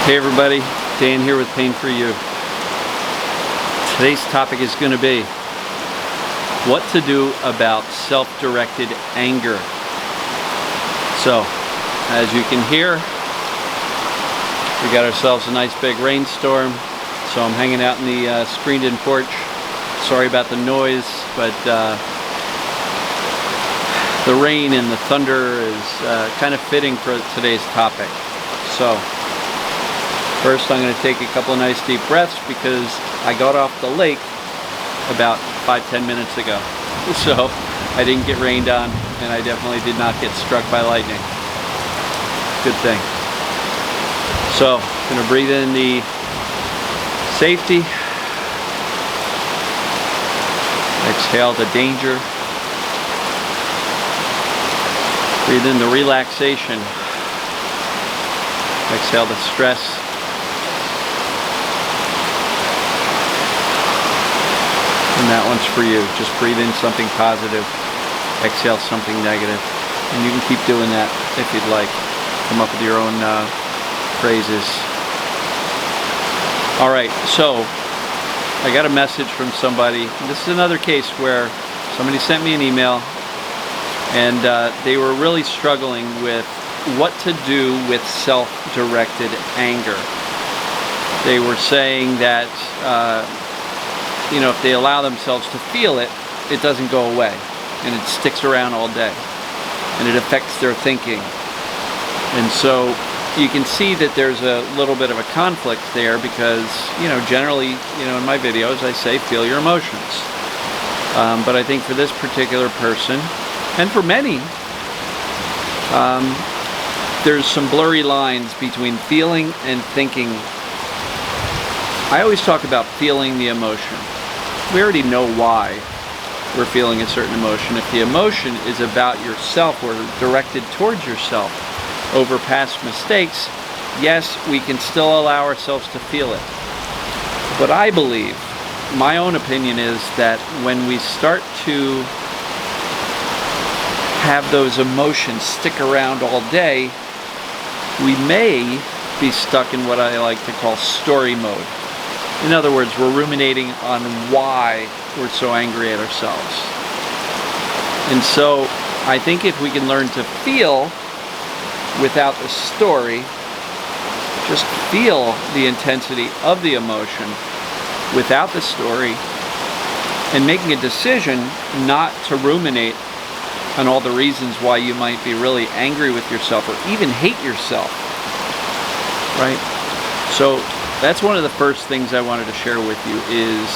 Hey everybody, Dan here with Pain For You. Today's topic is going to be what to do about self-directed anger. So, as you can hear, we got ourselves a nice big rainstorm. So I'm hanging out in the screened-in porch. Sorry about the noise, but the rain and the thunder is kind of fitting for today's topic. So, first, I'm going to take a couple of nice deep breaths because I got off the lake about 5-10 minutes ago. So I didn't get rained on, and I definitely did not get struck by lightning. Good thing. So I'm going to breathe in the safety. Exhale the danger. Breathe in the relaxation. Exhale the stress. And that one's for you. Just breathe in something positive, exhale something negative. And you can keep doing that if you'd like. Come up with your own phrases. Alright, so I got a message from somebody. This is another case where somebody sent me an email and they were really struggling with what to do with self-directed anger. They were saying that you know, if they allow themselves to feel it, it doesn't go away, and it sticks around all day, and it affects their thinking. And so you can see that there's a little bit of a conflict there because, you know, generally, you know, in my videos I say feel your emotions. But I think for this particular person, and for many, there's some blurry lines between feeling and thinking. I always talk about feeling the emotion. We already know why we're feeling a certain emotion. If the emotion is about yourself or directed towards yourself over past mistakes, yes, we can still allow ourselves to feel it. But I believe, my own opinion is that when we start to have those emotions stick around all day, we may be stuck in what I like to call story mode. In other words, we're ruminating on why we're so angry at ourselves. And so I think if we can learn to feel without the story, just feel the intensity of the emotion without the story, and making a decision not to ruminate on all the reasons why you might be really angry with yourself or even hate yourself, right? So that's one of the first things I wanted to share with you is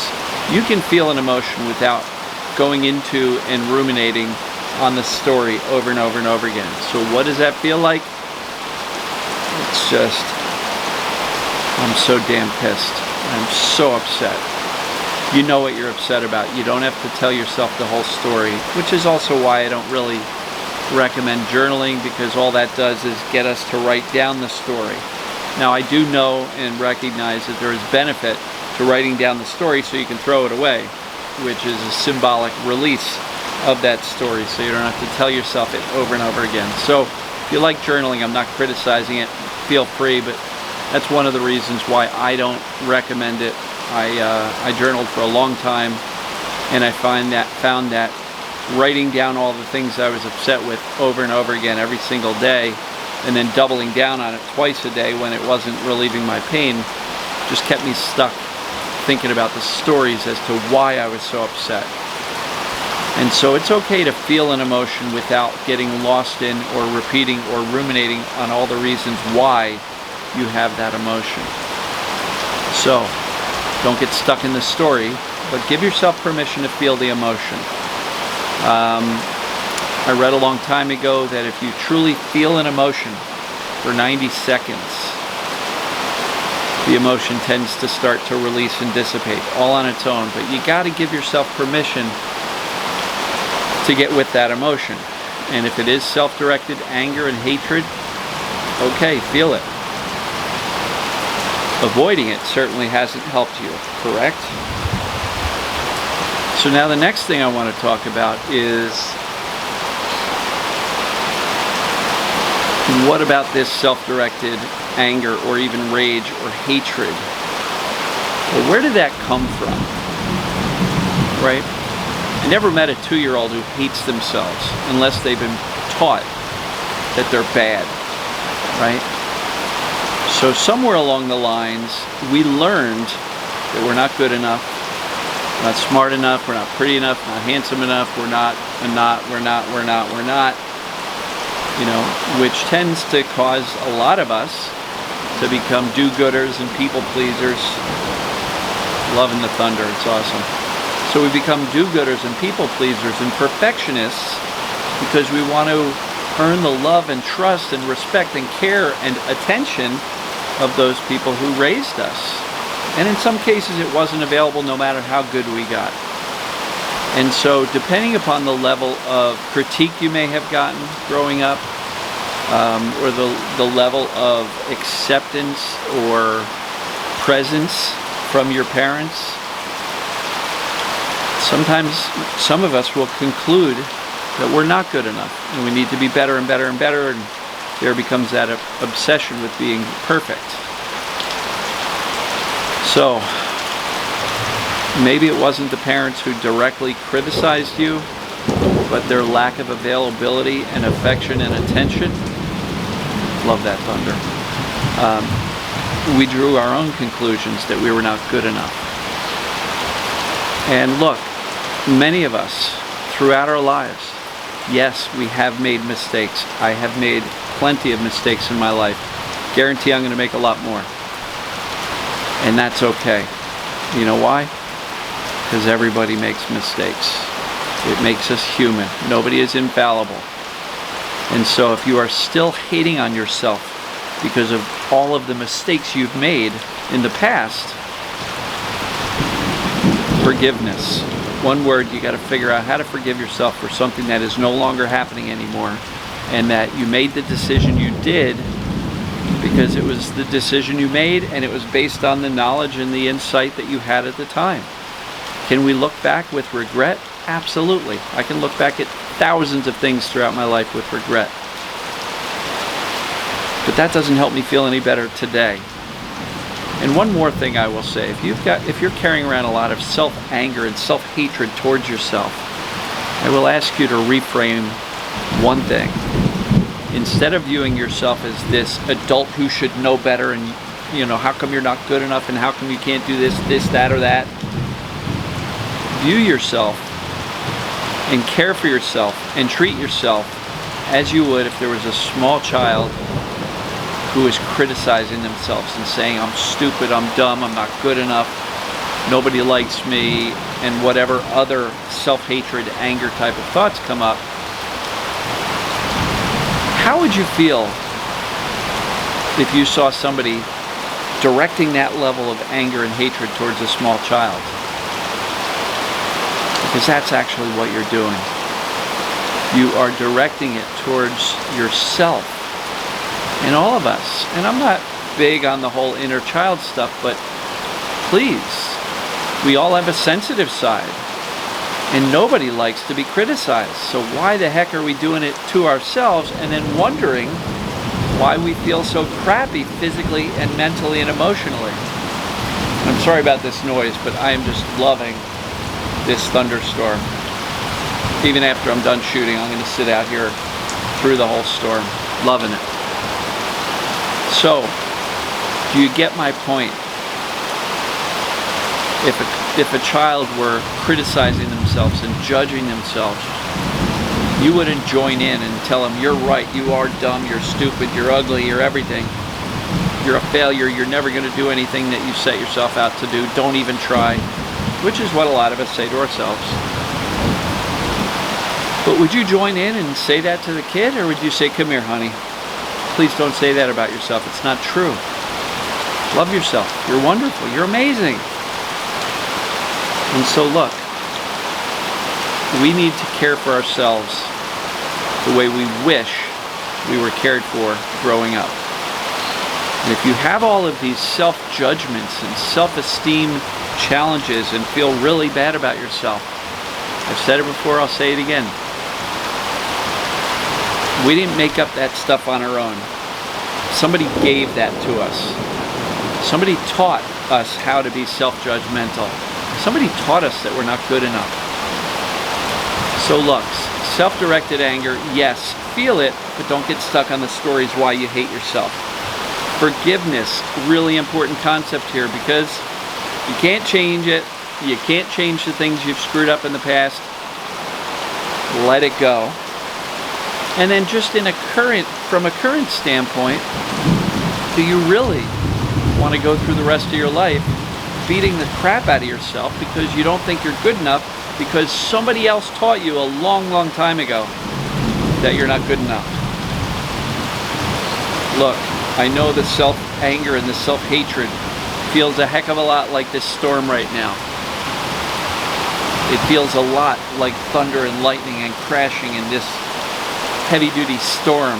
you can feel an emotion without going into and ruminating on the story over and over and over again. So what does that feel like? It's just, I'm so damn pissed. I'm so upset. You know what you're upset about. You don't have to tell yourself the whole story, which is also why I don't really recommend journaling, because all that does is get us to write down the story. Now, I do know and recognize that there is benefit to writing down the story so you can throw it away, which is a symbolic release of that story, so you don't have to tell yourself it over and over again. So if you like journaling, I'm not criticizing it, feel free, but that's one of the reasons why I don't recommend it. I journaled for a long time, and I found that writing down all the things I was upset with over and over again every single day, and then doubling down on it twice a day when it wasn't relieving my pain, just kept me stuck thinking about the stories as to why I was so upset. And so it's okay to feel an emotion without getting lost in or repeating or ruminating on all the reasons why you have that emotion. So don't get stuck in the story, but give yourself permission to feel the emotion. I read a long time ago that if you truly feel an emotion for 90 seconds, the emotion tends to start to release and dissipate all on its own. But you got to give yourself permission to get with that emotion. And if it is self-directed anger and hatred, okay, feel it. Avoiding it certainly hasn't helped you, correct? So now the next thing I want to talk about is What about this self-directed anger or even rage or hatred? Well, where did that come from? Right? I never met a 2-year-old who hates themselves unless they've been taught that they're bad, right? So somewhere along the lines, we learned that we're not good enough, we're not smart enough, we're not pretty enough, not handsome enough, we're not, you know, which tends to cause a lot of us to become do-gooders and people pleasers. Loving the thunder, it's awesome. So we become do-gooders and people pleasers and perfectionists because we want to earn the love and trust and respect and care and attention of those people who raised us. And in some cases it wasn't available no matter how good we got. And so depending upon the level of critique you may have gotten growing up, or the level of acceptance or presence from your parents, sometimes some of us will conclude that we're not good enough and we need to be better and better and better, and there becomes that obsession with being perfect. So maybe it wasn't the parents who directly criticized you, but their lack of availability and affection and attention. Love that thunder. We drew our own conclusions that we were not good enough. And look, many of us throughout our lives, yes, we have made mistakes. I have made plenty of mistakes in my life. Guarantee I'm going to make a lot more. And that's okay. You know why? Because everybody makes mistakes. It makes us human. Nobody is infallible. And so if you are still hating on yourself because of all of the mistakes you've made in the past, forgiveness. One word, you got to figure out how to forgive yourself for something that is no longer happening anymore, and that you made the decision you did because it was the decision you made and it was based on the knowledge and the insight that you had at the time. Can we look back with regret? Absolutely. I can look back at thousands of things throughout my life with regret. But that doesn't help me feel any better today. And one more thing I will say, if you're carrying around a lot of self-anger and self-hatred towards yourself, I will ask you to reframe one thing. Instead of viewing yourself as this adult who should know better and, you know, how come you're not good enough and how come you can't do this, that, or that, view yourself and care for yourself and treat yourself as you would if there was a small child who is criticizing themselves and saying, I'm stupid, I'm dumb, I'm not good enough, nobody likes me, and whatever other self-hatred, anger type of thoughts come up. How would you feel if you saw somebody directing that level of anger and hatred towards a small child? Because that's actually what you're doing. You are directing it towards yourself. And all of us, and I'm not big on the whole inner child stuff, but please, we all have a sensitive side. And nobody likes to be criticized. So why the heck are we doing it to ourselves and then wondering why we feel so crappy physically and mentally and emotionally? I'm sorry about this noise, but I am just loving this thunderstorm. Even after I'm done shooting, I'm going to sit out here through the whole storm, loving it. So, do you get my point? If a child were criticizing themselves and judging themselves, you wouldn't join in and tell them, you're right, you are dumb, you're stupid, you're ugly, you're everything. You're a failure, you're never going to do anything that you set yourself out to do, don't even try. Which is what a lot of us say to ourselves. But would you join in and say that to the kid, or would you say, come here, honey, please don't say that about yourself, it's not true. Love yourself, you're wonderful, you're amazing. And so look, we need to care for ourselves the way we wish we were cared for growing up. And if you have all of these self-judgments and self-esteem challenges and feel really bad about yourself, I've said it before, I'll say it again. We didn't make up that stuff on our own. Somebody gave that to us. Somebody taught us how to be self-judgmental. Somebody taught us that we're not good enough. So look, self-directed anger, yes, feel it, but don't get stuck on the stories why you hate yourself. Forgiveness, really important concept here, because you can't change it. You can't change the things you've screwed up in the past. Let it go. And then just from a current standpoint, do you really want to go through the rest of your life beating the crap out of yourself because you don't think you're good enough because somebody else taught you a long, long time ago that you're not good enough? Look, I know the self-anger and the self-hatred feels a heck of a lot like this storm right now. It feels a lot like thunder and lightning and crashing in this heavy-duty storm,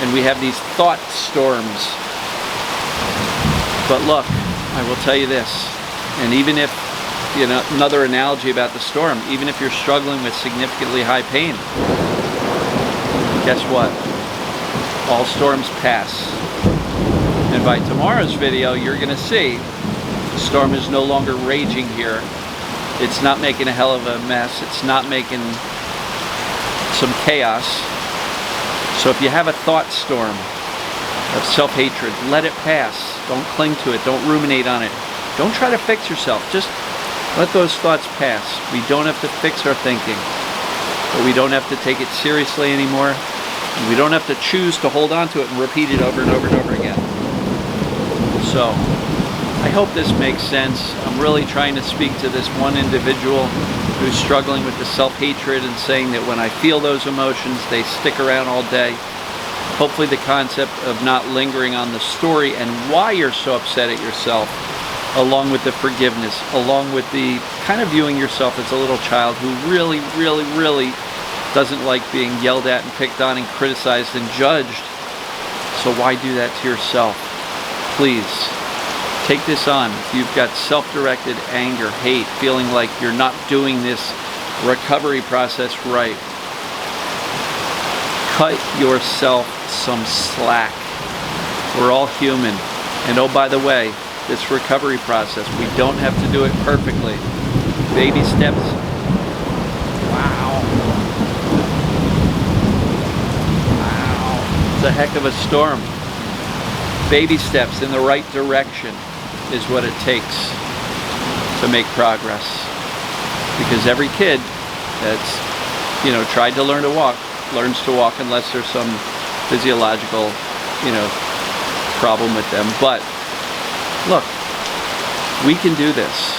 and we have these thought storms. But look, I will tell you this, and even if, you know, another analogy about the storm, even if you're struggling with significantly high pain, guess what? All storms pass. And by tomorrow's video, you're going to see the storm is no longer raging here. It's not making a hell of a mess. It's not making some chaos. So if you have a thought storm of self-hatred, let it pass. Don't cling to it. Don't ruminate on it. Don't try to fix yourself. Just let those thoughts pass. We don't have to fix our thinking, but we don't have to take it seriously anymore. And we don't have to choose to hold on to it and repeat it over and over and over again. So I hope this makes sense. I'm really trying to speak to this one individual who's struggling with the self-hatred and saying that when I feel those emotions, they stick around all day. Hopefully the concept of not lingering on the story and why you're so upset at yourself, along with the forgiveness, along with the kind of viewing yourself as a little child who really, really, really doesn't like being yelled at and picked on and criticized and judged. So why do that to yourself? Please. Take this on. If you've got self-directed anger, hate, feeling like you're not doing this recovery process right, cut yourself some slack. We're all human. And oh, by the way, this recovery process, we don't have to do it perfectly. Baby steps. Wow. Wow. It's a heck of a storm. Baby steps in the right direction is what it takes to make progress. Because every kid that's, you know, tried to learn to walk learns to walk unless there's some physiological, you know, problem with them. But look, we can do this.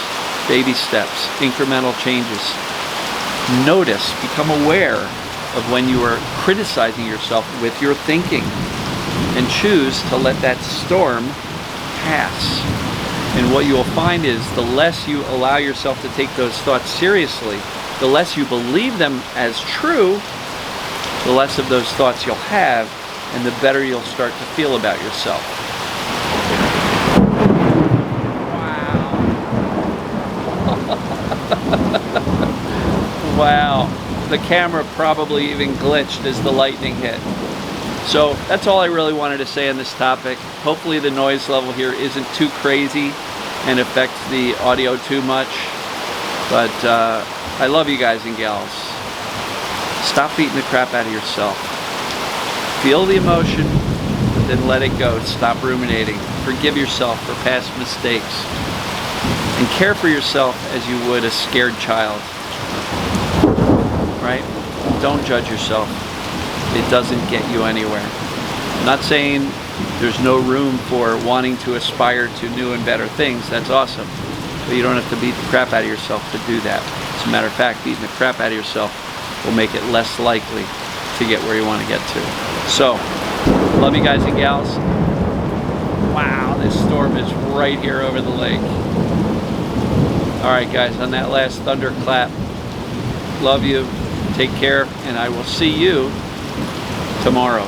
Baby steps, incremental changes. Notice, become aware of when you are criticizing yourself with your thinking, and choose to let that storm pass. And what you will find is the less you allow yourself to take those thoughts seriously, the less you believe them as true, the less of those thoughts you'll have, and the better you'll start to feel about yourself. Wow. Wow. The camera probably even glitched as the lightning hit. So that's all I really wanted to say on this topic. Hopefully the noise level here isn't too crazy and affects the audio too much. But I love you guys and gals. Stop beating the crap out of yourself. Feel the emotion, then let it go. Stop ruminating. Forgive yourself for past mistakes. And care for yourself as you would a scared child. Right? Don't judge yourself. It doesn't get you anywhere. I'm not saying there's no room for wanting to aspire to new and better things. That's awesome. But you don't have to beat the crap out of yourself to do that. As a matter of fact, beating the crap out of yourself will make it less likely to get where you want to get to. So, love you guys and gals. Wow, this storm is right here over the lake. Alright guys, on that last thunderclap, love you, take care, and I will see you tomorrow.